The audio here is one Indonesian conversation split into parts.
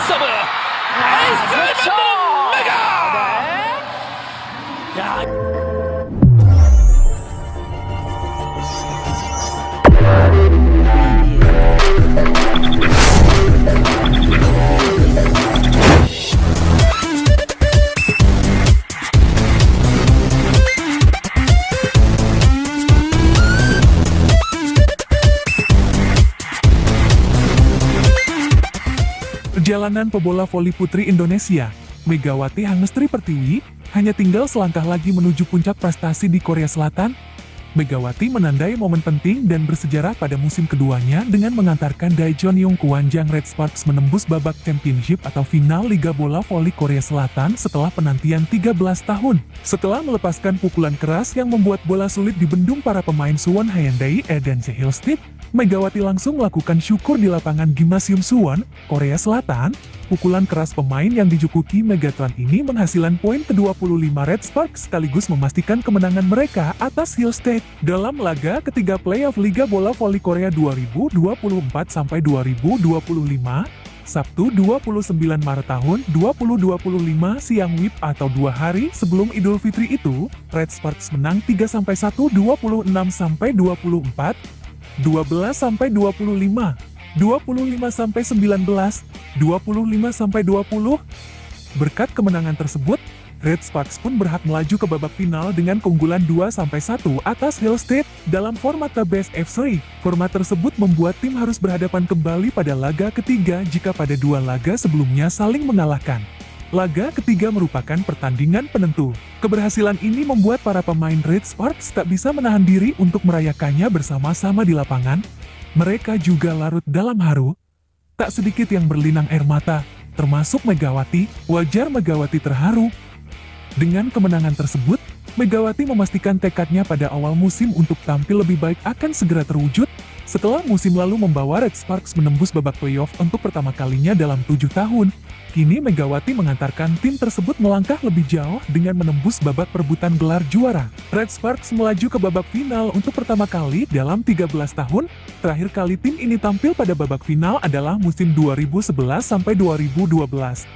서브. 에이스를 그렇죠. 만드는 메가. 네. 야. Perjalanan pebola voli putri Indonesia, Megawati Hangestri Pertiwi, hanya tinggal selangkah lagi menuju puncak prestasi di Korea Selatan. Megawati menandai momen penting dan bersejarah pada musim keduanya dengan mengantarkan Daejeon Yongkwanjang Red Sparks menembus babak championship atau final Liga Bola Voli Korea Selatan setelah penantian 13 tahun. Setelah melepaskan pukulan keras yang membuat bola sulit dibendung para pemain Suwon Hyundai dan Sehil Steep, Megawati langsung melakukan syukur di lapangan Gimnasium Suwon, Korea Selatan. Pukulan keras pemain yang dijukuki Megatron ini menghasilkan poin ke-25 Red Sparks sekaligus memastikan kemenangan mereka atas Hill State dalam laga ketiga playoff Liga Bola Voli Korea 2024-2025, Sabtu 29 Maret tahun 2025 siang WIB atau 2 hari sebelum Idul Fitri itu, Red Sparks menang 3-1, 26-24, 12-25, 25-19, 25-20. Berkat kemenangan tersebut, Red Sparks pun berhak melaju ke babak final dengan keunggulan 2-1 atas Hill State dalam format Best of 3. Format tersebut membuat tim harus berhadapan kembali pada laga ketiga jika pada dua laga sebelumnya saling mengalahkan. Laga ketiga merupakan pertandingan penentu. Keberhasilan ini membuat para pemain Red Sparks tak bisa menahan diri untuk merayakannya bersama-sama di lapangan. Mereka juga larut dalam haru. Tak sedikit yang berlinang air mata, termasuk Megawati. Wajar Megawati terharu. Dengan kemenangan tersebut, Megawati memastikan tekadnya pada awal musim untuk tampil lebih baik akan segera terwujud. Setelah musim lalu membawa Red Sparks menembus babak playoff untuk pertama kalinya dalam 7 tahun, kini Megawati mengantarkan tim tersebut melangkah lebih jauh dengan menembus babak perebutan gelar juara. Red Sparks melaju ke babak final untuk pertama kali dalam 13 tahun. Terakhir kali tim ini tampil pada babak final adalah musim 2011-2012.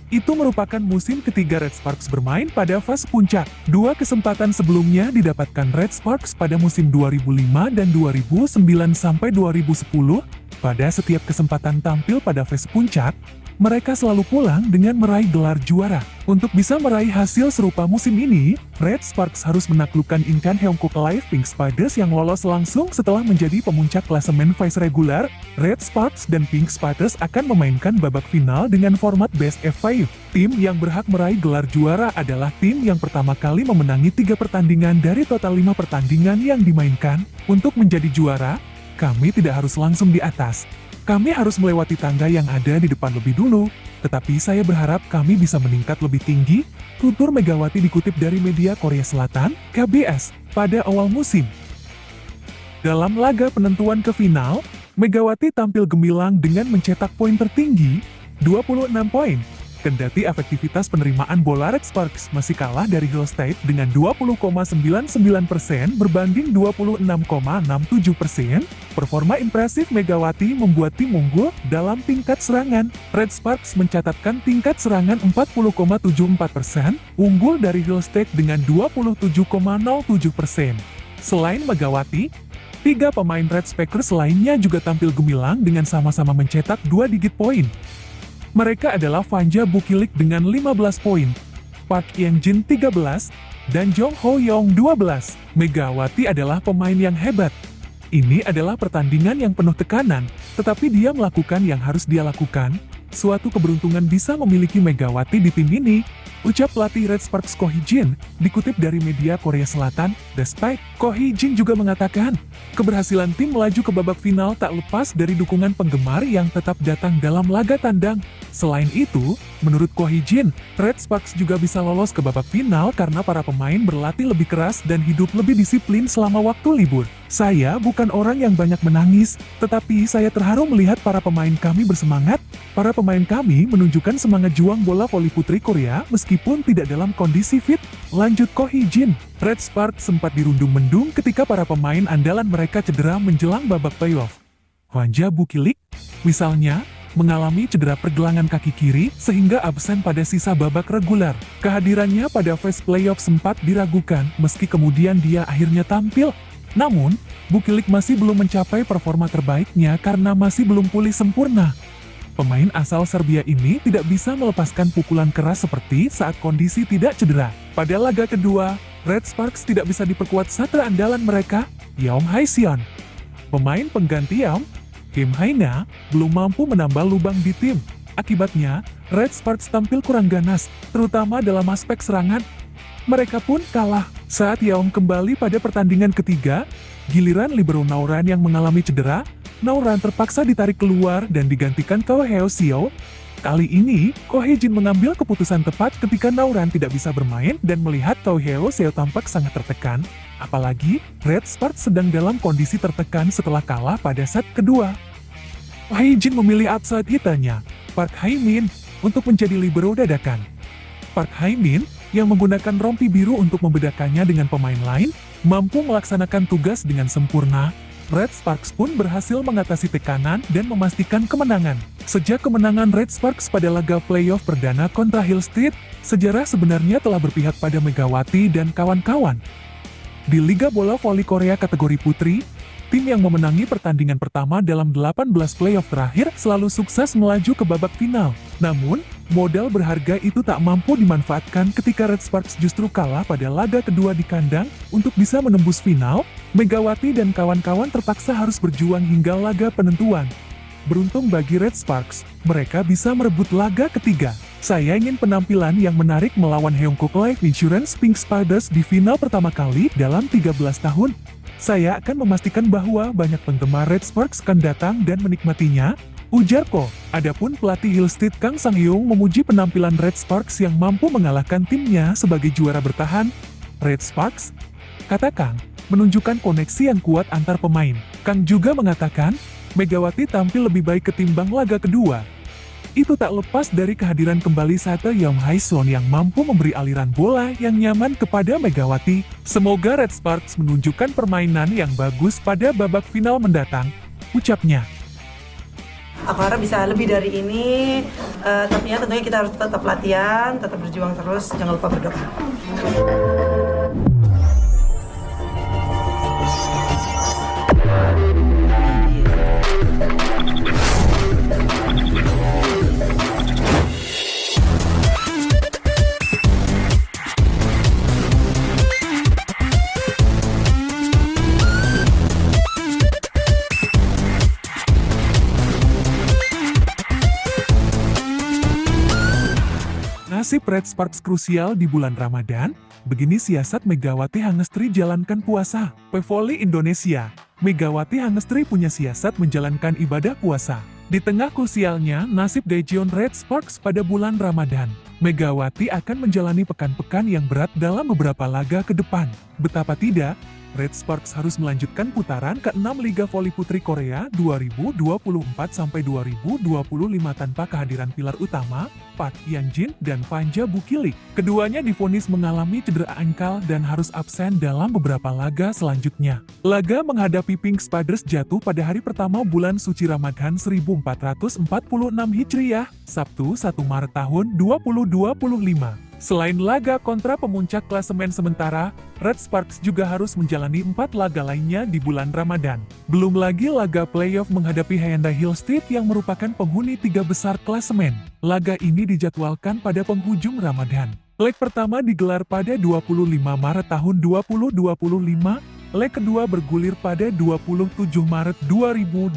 Itu merupakan musim ketiga Red Sparks bermain pada fase puncak. Dua kesempatan sebelumnya didapatkan Red Sparks pada musim 2005 dan 2009-2010. Pada setiap kesempatan tampil pada fase puncak, mereka selalu pulang dengan meraih gelar juara. Untuk bisa meraih hasil serupa musim ini, Red Sparks harus menaklukkan Incheon Hyungkook Live Pink Spiders yang lolos langsung setelah menjadi pemuncak klasemen phase regular. Red Sparks dan Pink Spiders akan memainkan babak final dengan format Best of 5. Tim yang berhak meraih gelar juara adalah tim yang pertama kali memenangi 3 pertandingan dari total 5 pertandingan yang dimainkan. Untuk menjadi juara, kami tidak harus langsung di atas. Kami harus melewati tangga yang ada di depan lebih dulu, tetapi saya berharap kami bisa meningkat lebih tinggi. Tutur Megawati dikutip dari media Korea Selatan, KBS, pada awal musim. Dalam laga penentuan ke final, Megawati tampil gemilang dengan mencetak poin tertinggi, 26 poin. Kendati efektivitas penerimaan bola Red Sparks masih kalah dari Hill State dengan 20,99% berbanding 26,67%, performa impresif Megawati membuat tim unggul dalam tingkat serangan. Red Sparks mencatatkan tingkat serangan 40,74%, unggul dari Hill State dengan 27,07%. Selain Megawati, 3 pemain Red Sparks lainnya juga tampil gemilang dengan sama-sama mencetak 2 digit poin. Mereka adalah Vanja Bukilik dengan 15 poin, Park Yang-jin 13, dan Jong Ho-young 12. Megawati adalah pemain yang hebat. Ini adalah pertandingan yang penuh tekanan, tetapi dia melakukan yang harus dia lakukan. Suatu keberuntungan bisa memiliki Megawati di tim ini, ucap pelatih Red Sparks Ko Hee-jin, dikutip dari media Korea Selatan, The Spike. Ko Hee-jin juga mengatakan, keberhasilan tim melaju ke babak final tak lepas dari dukungan penggemar yang tetap datang dalam laga tandang. Selain itu, menurut Ko Hee-jin, Red Sparks juga bisa lolos ke babak final karena para pemain berlatih lebih keras dan hidup lebih disiplin selama waktu libur. Saya bukan orang yang banyak menangis, tetapi saya terharu melihat para pemain kami bersemangat. Para pemain kami menunjukkan semangat juang bola voli putri Korea meskipun tidak dalam kondisi fit, lanjut Ko Hee-jin. Red Sparks sempat dirundung-mendung ketika para pemain andalan mereka cedera menjelang babak playoff. Vanja Bukilik, misalnya, mengalami cedera pergelangan kaki kiri sehingga absen pada sisa babak reguler. Kehadirannya pada phase playoff sempat diragukan meski kemudian dia akhirnya tampil. Namun, Bukilik masih belum mencapai performa terbaiknya karena masih belum pulih sempurna. Pemain asal Serbia ini tidak bisa melepaskan pukulan keras seperti saat kondisi tidak cedera. Pada laga kedua, Red Sparks tidak bisa diperkuat satu andalan mereka, Yeom Hae-seon. Pemain pengganti Yeom, Kim Hae-na, belum mampu menambal lubang di tim. Akibatnya, Red Sparks tampil kurang ganas, terutama dalam aspek serangan. Mereka pun kalah. Saat Yeom kembali pada pertandingan ketiga, giliran libero Nauran yang mengalami cedera, Nauran terpaksa ditarik keluar dan digantikan Ko Heo-seo. Kali ini, Ko Hye-jin mengambil keputusan tepat ketika Nauran tidak bisa bermain dan melihat Ko Heo-seo tampak sangat tertekan. Apalagi, Red Sparks sedang dalam kondisi tertekan setelah kalah pada set kedua. Ko Hye-jin memilih outside hitannya, Park Hae-min, untuk menjadi libero dadakan. Park Hae-min, yang menggunakan rompi biru untuk membedakannya dengan pemain lain, mampu melaksanakan tugas dengan sempurna. Red Sparks pun berhasil mengatasi tekanan dan memastikan kemenangan. Sejak kemenangan Red Sparks pada laga playoff perdana kontra Hill Street, sejarah sebenarnya telah berpihak pada Megawati dan kawan-kawan. Di Liga Bola Voli Korea kategori putri, tim yang memenangi pertandingan pertama dalam 18 playoff terakhir selalu sukses melaju ke babak final. Namun, modal berharga itu tak mampu dimanfaatkan ketika Red Sparks justru kalah pada laga kedua di kandang. Untuk bisa menembus final, Megawati dan kawan-kawan terpaksa harus berjuang hingga laga penentuan. Beruntung bagi Red Sparks, mereka bisa merebut laga ketiga. Saya ingin penampilan yang menarik melawan Heongkok Life Insurance Pink Spiders di final pertama kali dalam 13 tahun. Saya akan memastikan bahwa banyak penggemar Red Sparks akan datang dan menikmatinya, ujar Ko. Adapun pelatih Hill Street Kang Sang-hyung memuji penampilan Red Sparks yang mampu mengalahkan timnya sebagai juara bertahan. Red Sparks, kata Kang, menunjukkan koneksi yang kuat antar pemain. Kang juga mengatakan, Megawati tampil lebih baik ketimbang laga kedua. Itu tak lepas dari kehadiran kembali satu Yeom Hae-seon yang mampu memberi aliran bola yang nyaman kepada Megawati. Semoga Red Sparks menunjukkan permainan yang bagus pada babak final mendatang, ucapnya. Aku harap bisa lebih dari ini, tapi ya tentunya kita harus tetap latihan, tetap berjuang terus, jangan lupa berdoa. Nasib Red Sparks krusial di bulan Ramadan, begini siasat Megawati Hangestri jalankan puasa. Pevoli Indonesia, Megawati Hangestri punya siasat menjalankan ibadah puasa. Di tengah krusialnya nasib Daejeon Red Sparks pada bulan Ramadan, Megawati akan menjalani pekan-pekan yang berat dalam beberapa laga ke depan. Betapa tidak, Red Sparks harus melanjutkan putaran ke-6 Liga Voli Putri Korea 2024-2025 tanpa kehadiran pilar utama, Park Hyun-jin dan Panja Bukilik. Keduanya divonis mengalami cedera ankal dan harus absen dalam beberapa laga selanjutnya. Laga menghadapi Pink Spiders jatuh pada hari pertama bulan suci Ramadan 1446 Hijriah, Sabtu 1 Maret tahun 2025. Selain laga kontra pemuncak klasemen sementara, Red Sparks juga harus menjalani 4 laga lainnya di bulan Ramadan. Belum lagi laga playoff menghadapi Hyundai Hill Street yang merupakan penghuni 3 besar klasemen. Laga ini dijadwalkan pada penghujung Ramadan. Leg pertama digelar pada 25 Maret tahun 2025, leg kedua bergulir pada 27 Maret 2025.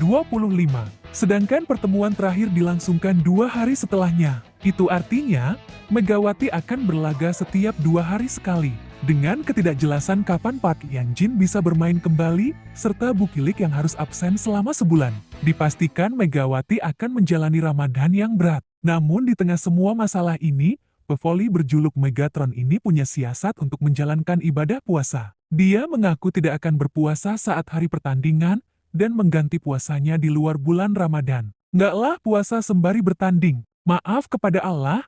Sedangkan pertemuan terakhir dilangsungkan 2 hari setelahnya. Itu artinya, Megawati akan berlaga setiap 2 hari sekali. Dengan ketidakjelasan kapan Park Hyun-jin bisa bermain kembali, serta Bukilik yang harus absen selama sebulan, dipastikan Megawati akan menjalani Ramadan yang berat. Namun di tengah semua masalah ini, pevoli berjuluk Megatron ini punya siasat untuk menjalankan ibadah puasa. Dia mengaku tidak akan berpuasa saat hari pertandingan, dan mengganti puasanya di luar bulan Ramadan. Nggaklah puasa sembari bertanding. Maaf kepada Allah.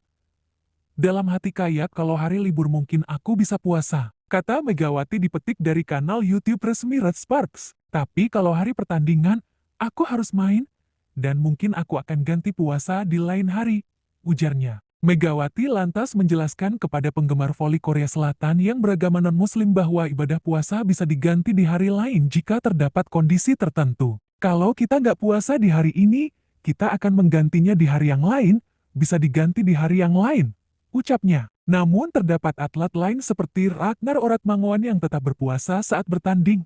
Dalam hati kayak kalau hari libur mungkin aku bisa puasa, kata Megawati dipetik dari kanal YouTube resmi Red Sparks. Tapi kalau hari pertandingan, aku harus main. dan mungkin aku akan ganti puasa di lain hari, ujarnya. Megawati lantas menjelaskan kepada penggemar voli Korea Selatan yang beragama non-muslim bahwa ibadah puasa bisa diganti di hari lain jika terdapat kondisi tertentu. Kalau kita nggak puasa di hari ini, kita akan menggantinya di hari yang lain, bisa diganti di hari yang lain, ucapnya. Namun terdapat atlet lain seperti Ragnar Oratmangoan yang tetap berpuasa saat bertanding.